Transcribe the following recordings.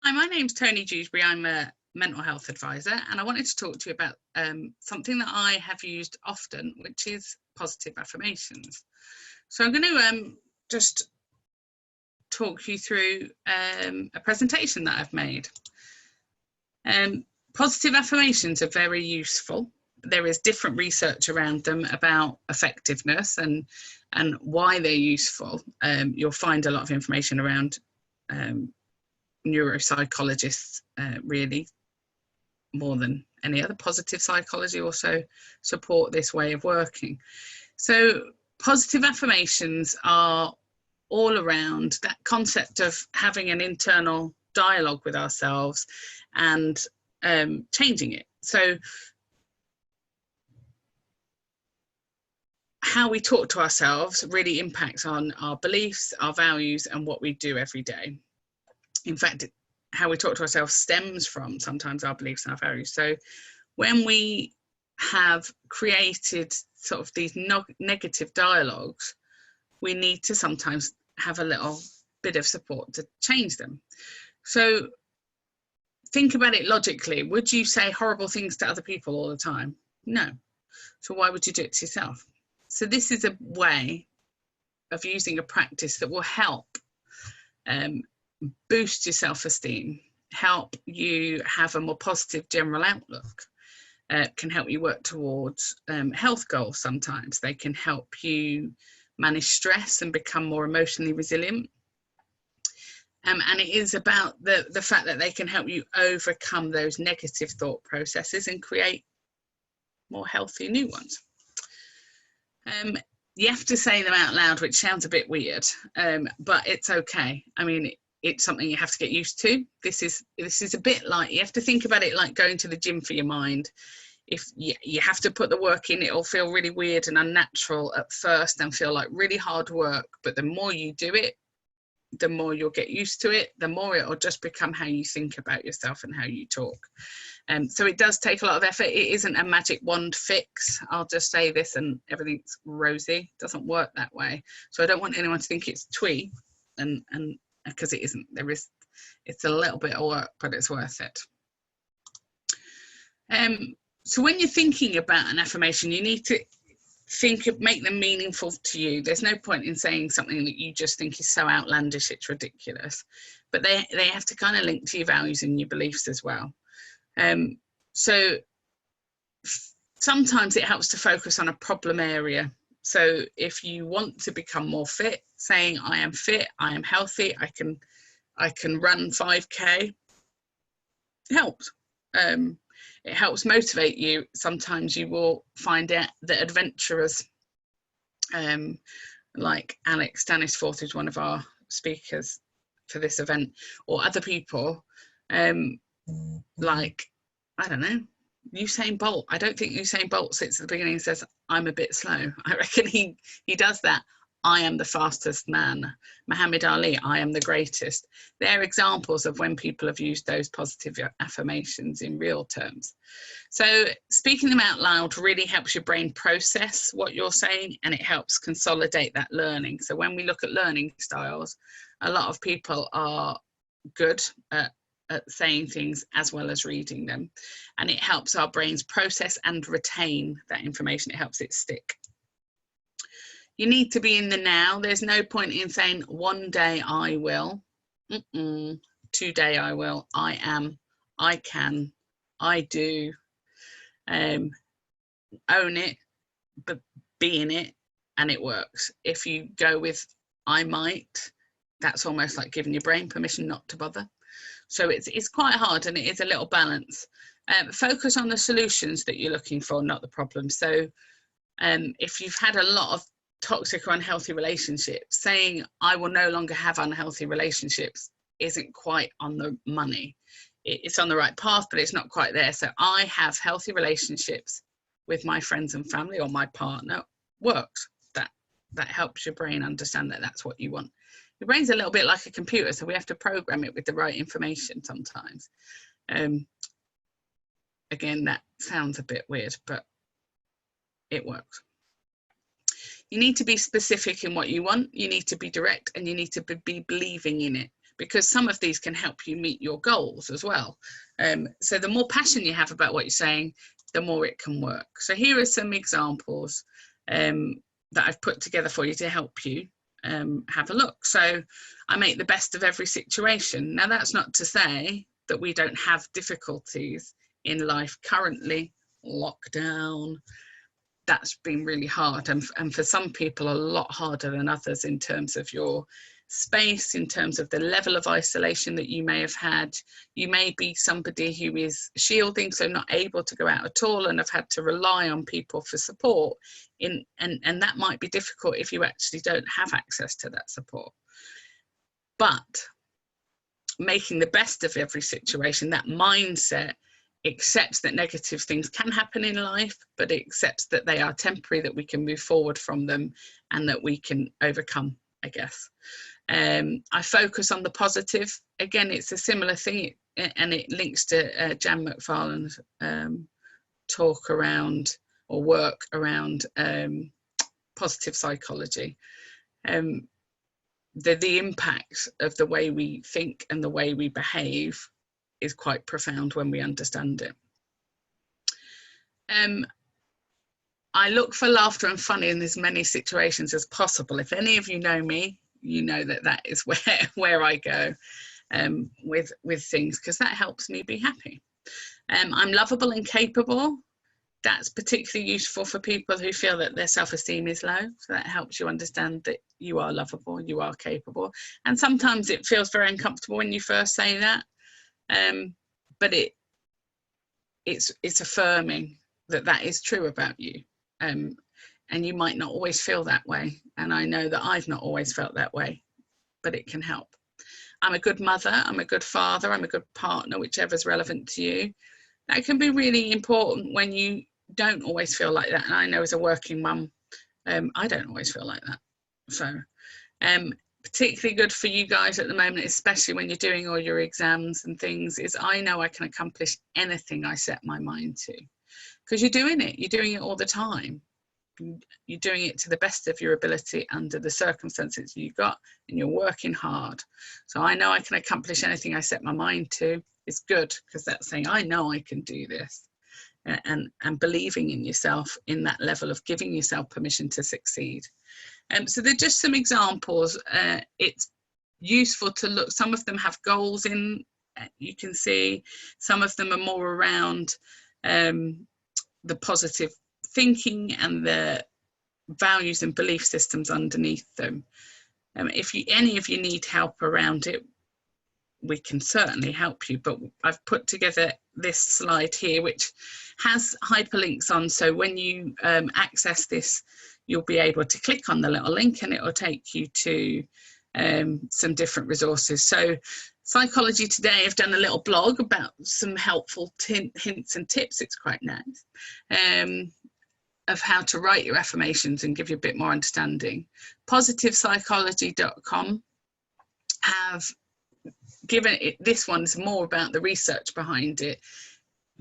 Hi, my name's Toni Dewsbury. I'm a mental health advisor, and I wanted to talk to you about something that I have used often, which is positive affirmations. So I'm going to just talk you through a presentation that I've made. Positive affirmations are very useful. There is different research around them about effectiveness and why they're useful. You'll find a lot of information around neuropsychologists really more than any other. Positive psychology also support this way of working. So positive affirmations are all around that concept of having an internal dialogue with ourselves and changing it. So how we talk to ourselves really impacts on our beliefs, our values, and what we do every day. In fact, how we talk to ourselves stems from sometimes our beliefs and our values. So when we have created sort of these negative dialogues, we need to sometimes have a little bit of support to change them. So think about it logically. Would you say horrible things to other people all the time? No. So why would you do it to yourself? So this is a way of using a practice that will help boost your self-esteem, help you have a more positive general outlook, can help you work towards health goals sometimes. They can help you manage stress and become more emotionally resilient. And it is about the fact that they can help you overcome those negative thought processes and create more healthy new ones. You have to say them out loud, which sounds a bit weird, but it's okay. I mean, it's something you have to get used to. This is a bit like, you have to think about it like going to the gym for your mind. If you have to put the work in, it'll feel really weird and unnatural at first and feel like really hard work. But the more you do it, the more you'll get used to it, the more it'll just become how you think about yourself and how you talk. So it does take a lot of effort. It isn't a magic wand fix. I'll just say this and everything's rosy. It doesn't work that way. So I don't want anyone to think it's twee, and because it isn't. It's a little bit of work, but it's worth it. So when you're thinking about an affirmation, you need to make them meaningful to you. There's no point in saying something that you just think is so outlandish it's ridiculous, but they have to kind of link to your values and your beliefs as well. So sometimes it helps to focus on a problem area. So if you want to become more fit, saying I am fit, I am healthy, I can run 5K, helps. It helps motivate you. Sometimes you will find out that adventurers, like Alex Stanisforth, who's one of our speakers for this event, or other people, like, I don't know, Usain Bolt. I don't think Usain Bolt sits at the beginning and says, I'm a bit slow. I reckon he does that. I am the fastest man. Muhammad Ali, I am the greatest. They're examples of when people have used those positive affirmations in real terms. So speaking them out loud really helps your brain process what you're saying, and it helps consolidate that learning. So when we look at learning styles, a lot of people are good at saying things as well as reading them, and it helps our brains process and retain that information. It helps it stick. You need to be in the now. There's no point in saying one day I will, today I will, I am, I can, I do. Own it, but be in it, and it works. If you go with I might, that's almost like giving your brain permission not to bother. So it's quite hard, and it is a little balance. Focus on the solutions that you're looking for, not the problems. So if you've had a lot of toxic or unhealthy relationships, saying I will no longer have unhealthy relationships isn't quite on the money. It's on the right path, but it's not quite there. So I have healthy relationships with my friends and family, or my partner, works. That helps your brain understand that that's what you want. Your brain's a little bit like a computer, so we have to program it with the right information sometimes. Again, that sounds a bit weird, but it works. You need to be specific in what you want. You need to be direct, and you need to be believing in it. because some of these can help you meet your goals as well. So the more passion you have about what you're saying, the more it can work. So here are some examples that I've put together for you to help you have a look. So I make the best of every situation. Now, that's not to say that we don't have difficulties in life currently. Lockdown, that's been really hard, and for some people a lot harder than others in terms of your space, in terms of the level of isolation that you may have had. You may be somebody who is shielding, so not able to go out at all, and have had to rely on people for support, and that might be difficult if you actually don't have access to that support. But making the best of every situation, that mindset accepts that negative things can happen in life, but it accepts that they are temporary, that we can move forward from them, and that we can overcome, I guess. I focus on the positive. Again, it's a similar thing, and it links to Jan McFarlane's talk around, or work around, positive psychology. The impact of the way we think and the way we behave is quite profound when we understand it. I look for laughter and fun in as many situations as possible. If any of you know me, you know that that is where I go with things, because that helps me be happy. I'm lovable and capable. That's particularly useful for people who feel that their self-esteem is low. So that helps you understand that you are lovable, you are capable. And sometimes it feels very uncomfortable when you first say that. But it's affirming that that is true about you, and you might not always feel that way, and I know that I've not always felt that way, but it can help. I'm a good mother, I'm a good father, I'm a good partner, whichever's relevant to you. That can be really important when you don't always feel like that, and I know as a working mum, I don't always feel like that. So particularly good for you guys at the moment, especially when you're doing all your exams and things, is I know I can accomplish anything I set my mind to, because you're doing it all the time. You're doing it to the best of your ability under the circumstances you got, and you're working hard. So I know I can accomplish anything I set my mind to. It's good, because that's saying I know I can do this, and believing in yourself in that level of giving yourself permission to succeed. So they're just some examples. It's useful to look. Some of them have goals in, you can see. Some of them are more around the positive thinking and the values and belief systems underneath them. If any of you need help around it, we can certainly help you. But I've put together this slide here, which has hyperlinks on. So when you access this, you'll be able to click on the little link, and it will take you to some different resources. So Psychology Today have done a little blog about some helpful hints and tips. It's quite nice, of how to write your affirmations and give you a bit more understanding. PositivePsychology.com have given it, this one's more about the research behind it,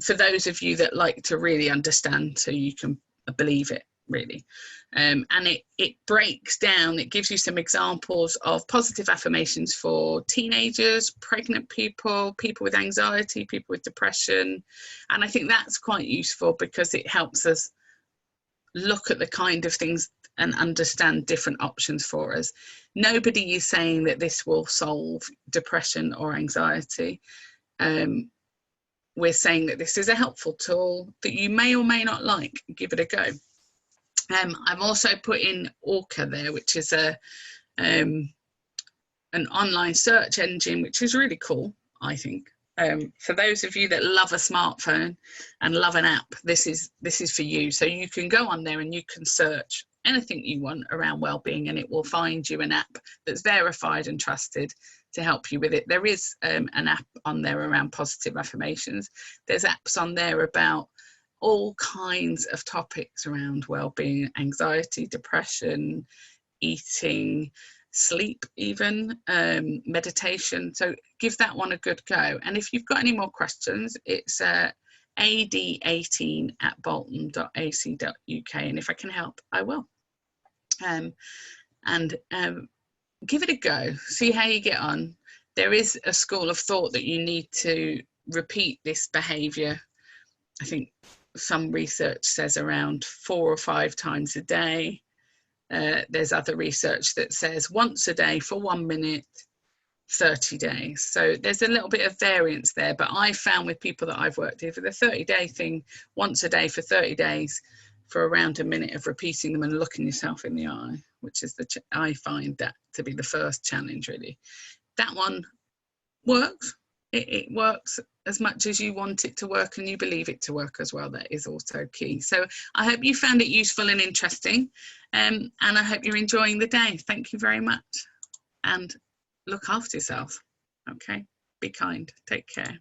for those of you that like to really understand, so you can believe it, really. And it breaks down, it gives you some examples of positive affirmations for teenagers, pregnant people, people with anxiety, people with depression. And I think that's quite useful, because it helps us look at the kind of things and understand different options for us. Nobody is saying that this will solve depression or anxiety. We're saying that this is a helpful tool that you may or may not like. Give it a go. I've also put in Orca there, which is an online search engine, which is really cool, I think. For those of you that love a smartphone and love an app, this is for you. So you can go on there and you can search anything you want around well-being, and it will find you an app that's verified and trusted to help you with it. There is an app on there around positive affirmations. There's apps on there about all kinds of topics around well-being, anxiety, depression, eating, sleep, even meditation. So give that one a good go. And if you've got any more questions, it's ad18@bolton.ac.uk, and if I can help, I will. Give it a go, see how you get on. There is a school of thought that you need to repeat this behaviour. I think some research says around 4 or 5 times a day. There's other research that says once a day for 1 minute, 30 days. So there's a little bit of variance there, but I found with people that I've worked with, for the 30-day thing, once a day for 30 days for around a minute of repeating them and looking yourself in the eye, which is I find that to be the first challenge, really. That one works. It works as much as you want it to work and you believe it to work as well. That is also key. So I hope you found it useful and interesting, and I hope you're enjoying the day. Thank you very much, and look after yourself. Okay, be kind, take care.